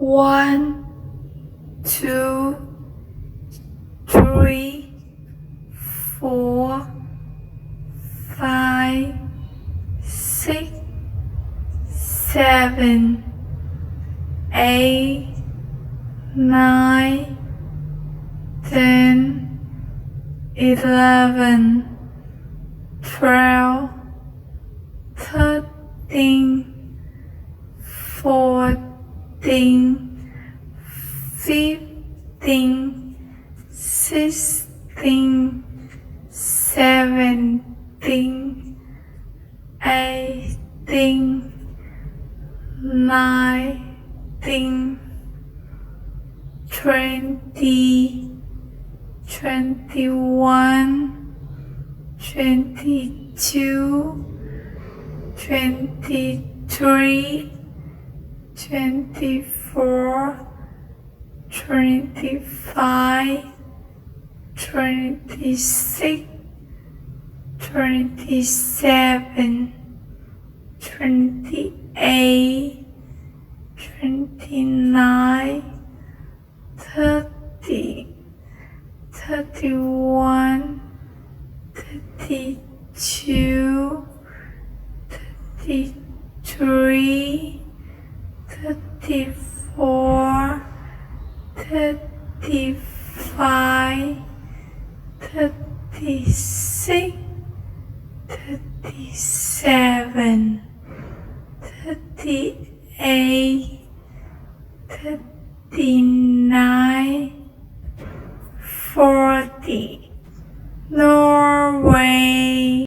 1, 2, 3, 4, 5, 6, 7, 8, 9, 10, 11, 12, 13, 14, 15, 16, 17, 18, 19, 20, 21, 22, 23, 24, 25, 26, 27, 28, 29, 30, 31, 32, 33, 34, 35, 36, 37, 38, 39,